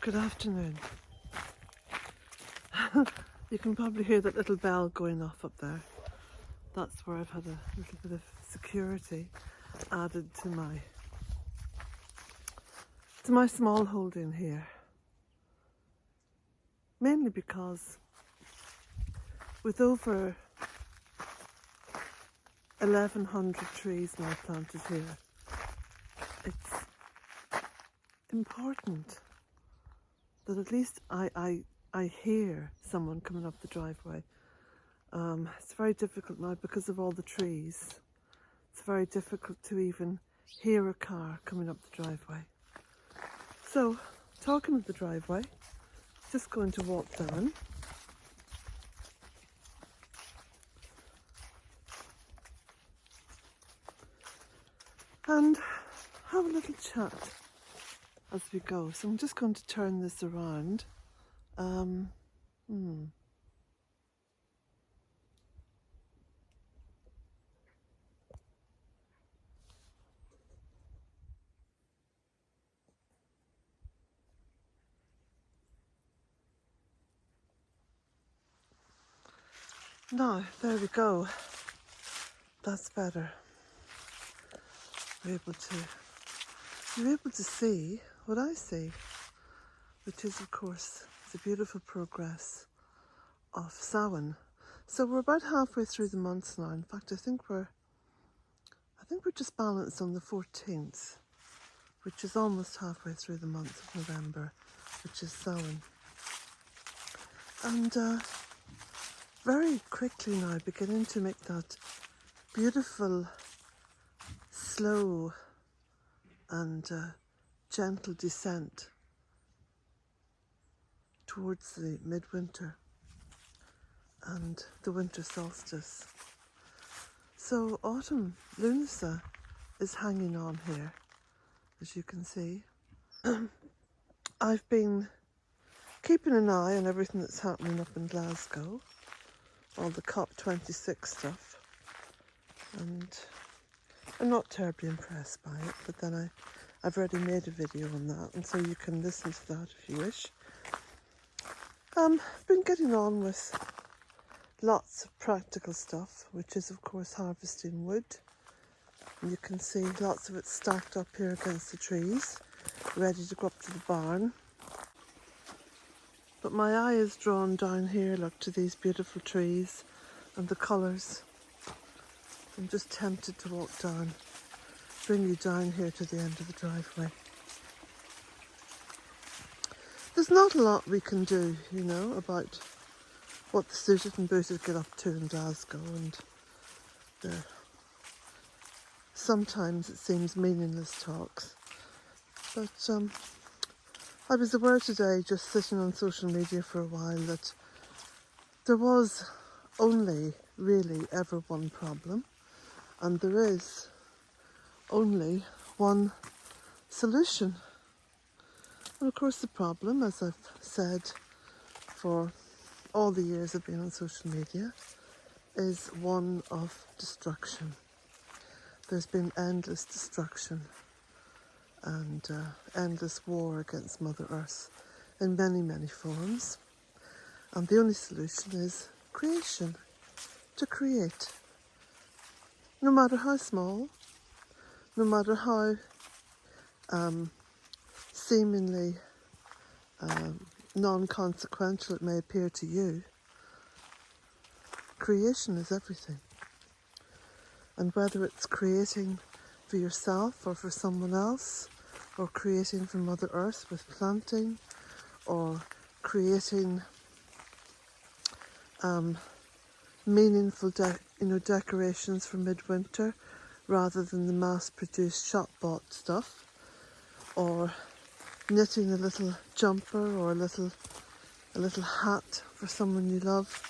Good afternoon. You can probably hear that little bell going off up there. That's where I've had a little bit of security added to my small holding here. Mainly because with over 1,100 trees now planted here, it's important that at least I hear someone coming up the driveway. It's very difficult now because of all the trees. It's very difficult to even hear a car coming up the driveway. So, talking of the driveway, just going to walk down. And have a little chat as we go. So I'm just going to turn this around. Now, there we go. That's better. You're able to see what I see, which is, of course, the beautiful progress of Samhain. So we're about halfway through the months now. In fact, I think we're just balanced on the 14th, which is almost halfway through the month of November, which is Samhain. And very quickly now beginning to make that beautiful, slow and gentle descent towards the midwinter and the winter solstice. So autumn lunacy is hanging on here, as you can see. I've been keeping an eye on everything that's happening up in Glasgow, all the COP26 stuff, and I'm not terribly impressed by it, but then I've already made a video on that, and so you can listen to that if you wish. I've been getting on with lots of practical stuff, which is of course harvesting wood. And you can see lots of it stacked up here against the trees, ready to go up to the barn. But my eye is drawn down here, look, to these beautiful trees and the colours. I'm just tempted to walk down, bring you down here to the end of the driveway. There's not a lot we can do, you know, about what the suited and booted get up to in Glasgow, and sometimes it seems meaningless talks. But I was aware today, just sitting on social media for a while, that there was only really ever one problem, and there is only one solution. And of course the problem, as I've said for all the years I've been on social media, is one of destruction. There's been endless destruction and endless war against Mother Earth in many, many forms. And the only solution is creation, to create. No matter how small, no matter how seemingly non-consequential it may appear to you, creation is everything. And whether it's creating for yourself or for someone else, or creating for Mother Earth with planting, or creating meaningful decorations for midwinter rather than the mass-produced shop-bought stuff, or knitting a little jumper or a little hat for someone you love,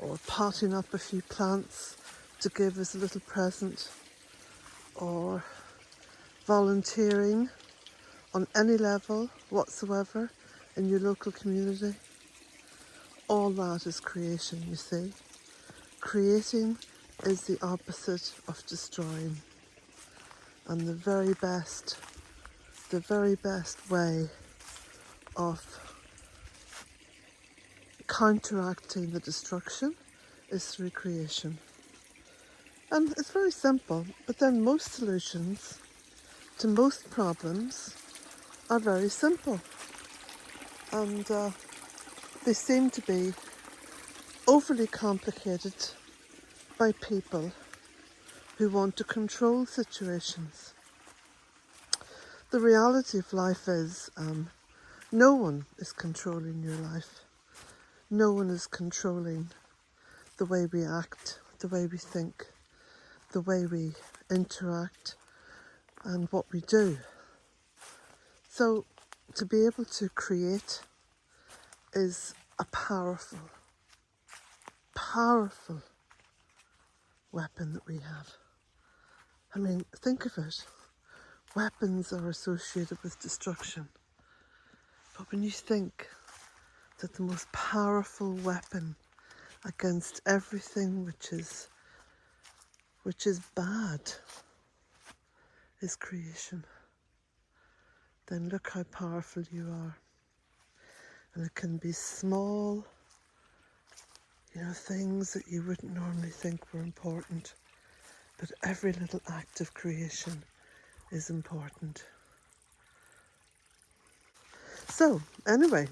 or potting up a few plants to give as a little present, or volunteering on any level whatsoever in your local community. All that is creation, you see. Creating is the opposite of destroying. And the very best way of counteracting the destruction is through creation. And it's very simple, but then most solutions to most problems are very simple. And they seem to be overly complicated by people who want to control situations. The reality of life is no one is controlling your life. No one is controlling the way we act, the way we think, the way we interact, and what we do. So to be able to create is a powerful, powerful weapon that we have. I mean, think of it. Weapons are associated with destruction. But when you think that the most powerful weapon against everything which is bad is creation, then look how powerful you are. And it can be small, things that you wouldn't normally think were important. But every little act of creation is important. So, anyway,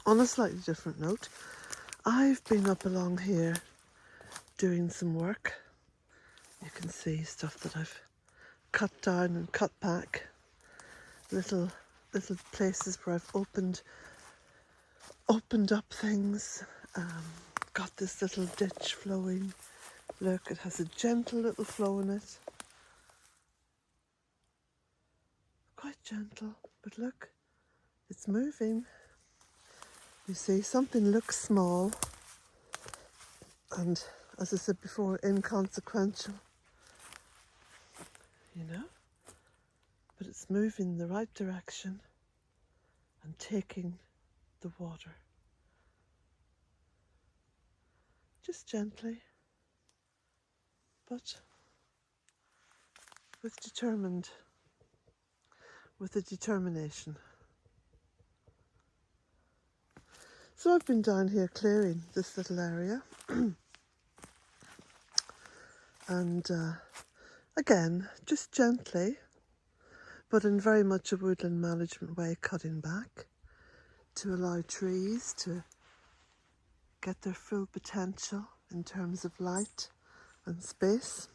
on a slightly different note, I've been up along here doing some work. You can see stuff that I've cut down and cut back. Little places where I've opened up things. Got this little ditch flowing. Look, it has a gentle little flow in it. Quite gentle, but look, it's moving. You see, something looks small and, as I said before, inconsequential, but it's moving in the right direction and taking the water. Just gently, but with a determination. So I've been down here clearing this little area and again, just gently, but in very much a woodland management way, cutting back to allow trees to get their full potential in terms of light and space,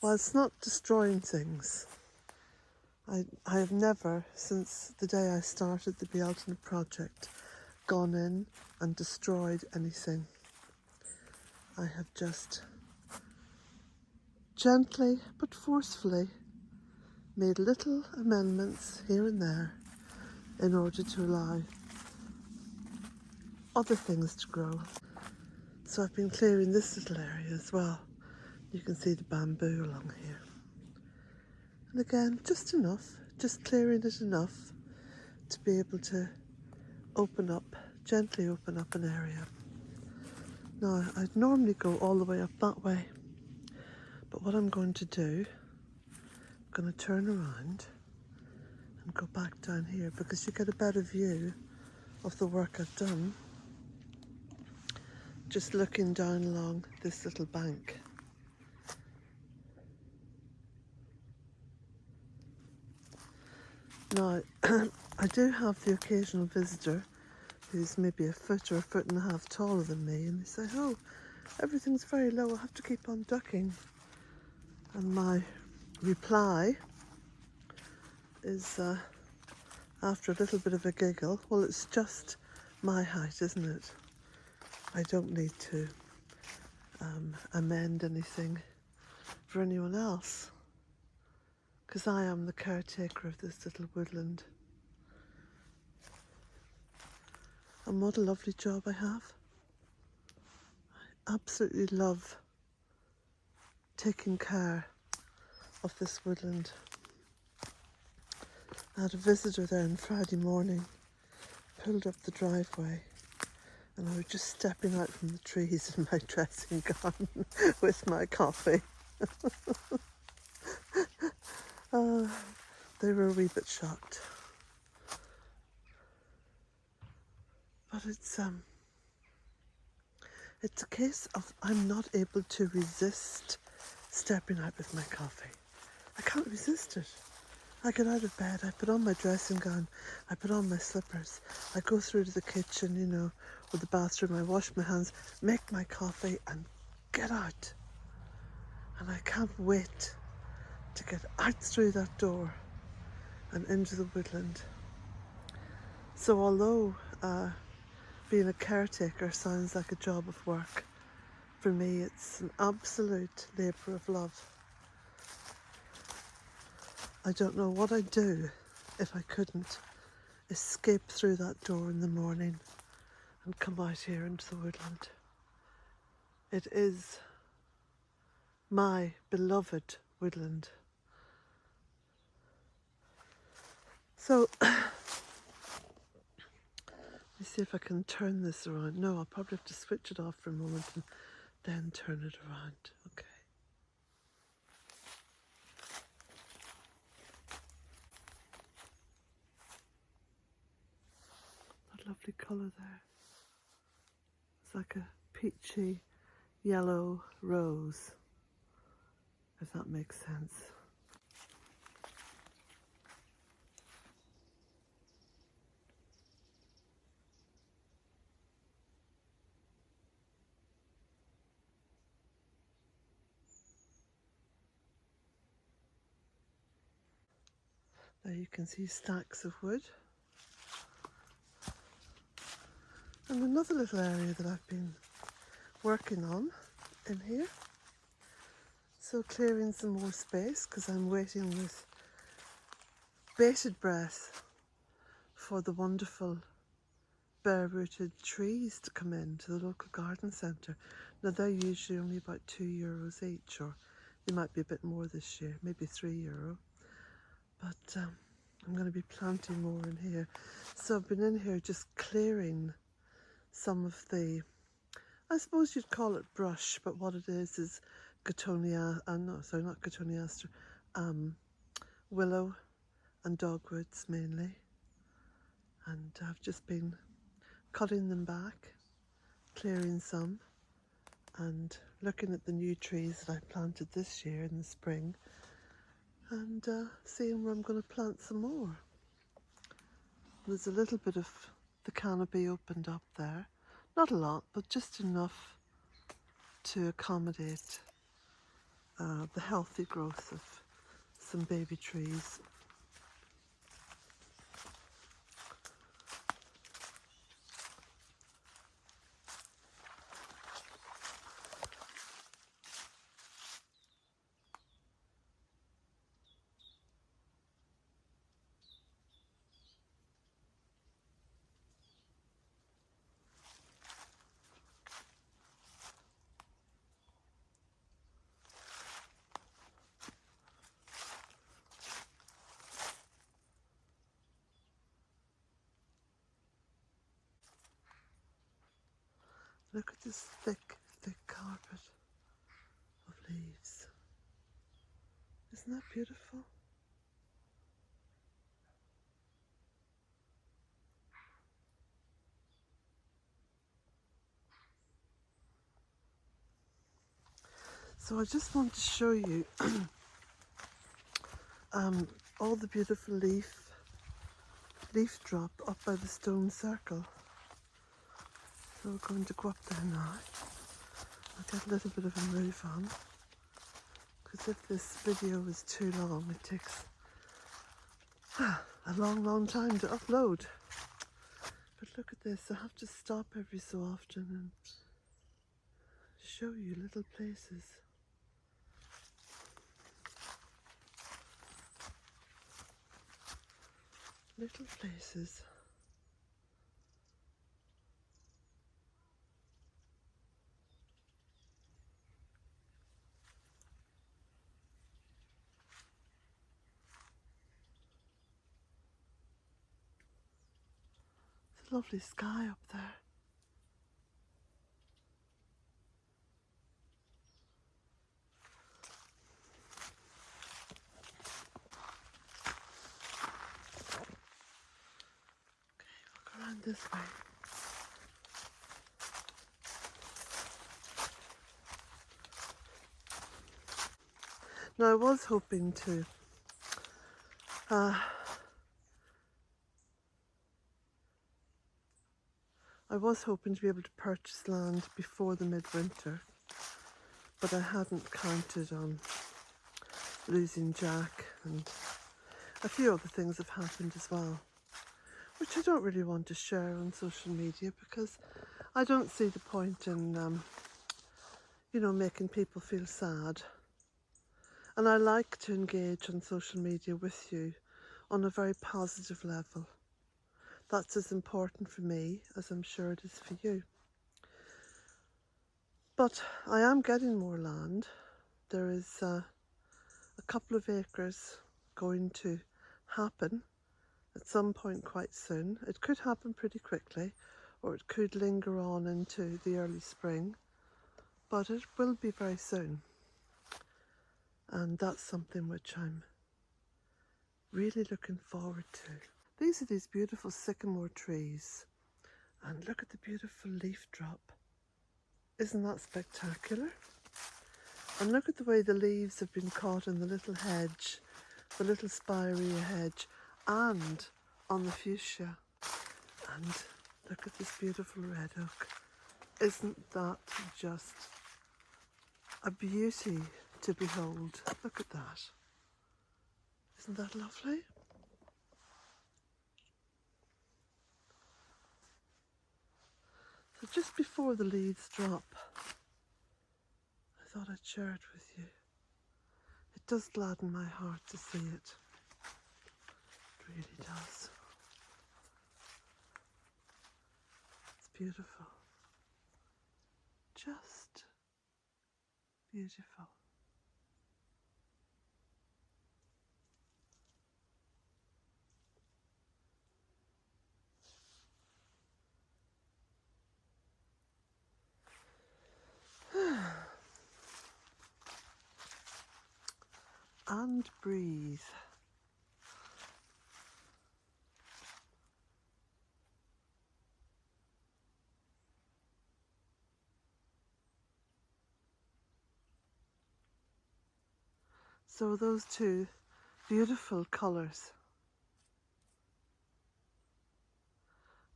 whilst not destroying things. I have never, since the day I started the Bealtaine Project, gone in and destroyed anything. I have just gently but forcefully made little amendments here and there in order to allow other things to grow. So I've been clearing this little area as well. You can see the bamboo along here. And again, just enough, just clearing it enough to be able to gently open up an area. Now, I'd normally go all the way up that way, but what I'm going to do, I'm going to turn around and go back down here because you get a better view of the work I've done just looking down along this little bank. Now, I do have the occasional visitor who's maybe a foot or a foot and a half taller than me, and they say, oh, everything's very low, I have to keep on ducking. And my reply is, after a little bit of a giggle, well, it's just my height, isn't it? I don't need to amend anything for anyone else, because I am the caretaker of this little woodland. And what a lovely job I have. I absolutely love taking care of this woodland. I had a visitor there on Friday morning, pulled up the driveway, and I was just stepping out from the trees in my dressing gown with my coffee. They were a wee bit shocked. But it's a case of I'm not able to resist stepping out with my coffee. I can't resist it. I get out of bed, I put on my dressing gown, I put on my slippers, I go through to the kitchen, you know, or the bathroom, I wash my hands, make my coffee and get out. And I can't wait to get out through that door and into the woodland. So although being a caretaker sounds like a job of work, for me it's an absolute labour of love. I don't know what I'd do if I couldn't escape through that door in the morning and come out here into the woodland. It is my beloved woodland. So, let me see if I can turn this around. No, I'll probably have to switch it off for a moment and then turn it around. Okay. That lovely colour there. It's like a peachy yellow rose, if that makes sense. There you can see stacks of wood. And another little area that I've been working on in here. So clearing some more space because I'm waiting with bated breath for the wonderful bare-rooted trees to come in to the local garden centre. Now they're usually only about €2 each, or they might be a bit more this year, maybe €3. But I'm going to be planting more in here. So I've been in here just clearing some of the, I suppose you'd call it brush, but what it is Gatonia, no, sorry, not Gatoniaster, willow and dogwoods mainly. And I've just been cutting them back, clearing some, and looking at the new trees that I planted this year in the spring, and seeing where I'm going to plant some more. There's a little bit of the canopy opened up there. Not a lot, but just enough to accommodate the healthy growth of some baby trees. Look at this thick, thick carpet of leaves. Isn't that beautiful? So I just want to show you all the beautiful leaf drop up by the stone circle. So we're going to go up there now. I'll get a little bit of a move on, because if this video is too long, it takes a long time to upload. But look at this, I have to stop every so often and show you little places. Little places. It's a lovely sky up there. Okay, we'll go around this way. Now I was hoping to be able to purchase land before the midwinter, but I hadn't counted on losing Jack, and a few other things have happened as well, which I don't really want to share on social media because I don't see the point in, making people feel sad. And I like to engage on social media with you on a very positive level. That's as important for me as I'm sure it is for you. But I am getting more land. There is a couple of acres going to happen at some point quite soon. It could happen pretty quickly, or it could linger on into the early spring, but it will be very soon. And that's something which I'm really looking forward to. These are these beautiful sycamore trees, and look at the beautiful leaf drop. Isn't that spectacular? And look at the way the leaves have been caught in the little hedge, the little spirea hedge, and on the fuchsia. And look at this beautiful red oak. Isn't that just a beauty to behold? Look at that. Isn't that lovely? So just before the leaves drop, I thought I'd share it with you. It does gladden my heart to see it. It really does. It's beautiful. Just beautiful. And breathe. So those two beautiful colours.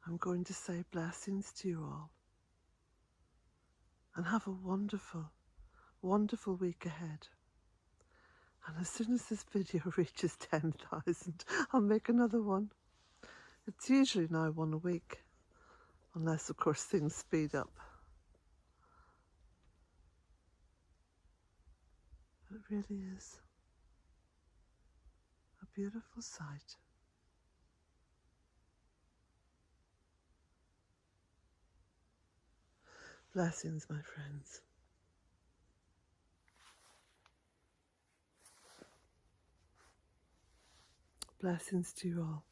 I'm going to say blessings to you all. And have a wonderful, wonderful week ahead. And as soon as this video reaches 10,000, I'll make another one. It's usually now one a week, unless of course things speed up. But it really is a beautiful sight. Blessings, my friends. Blessings to you all.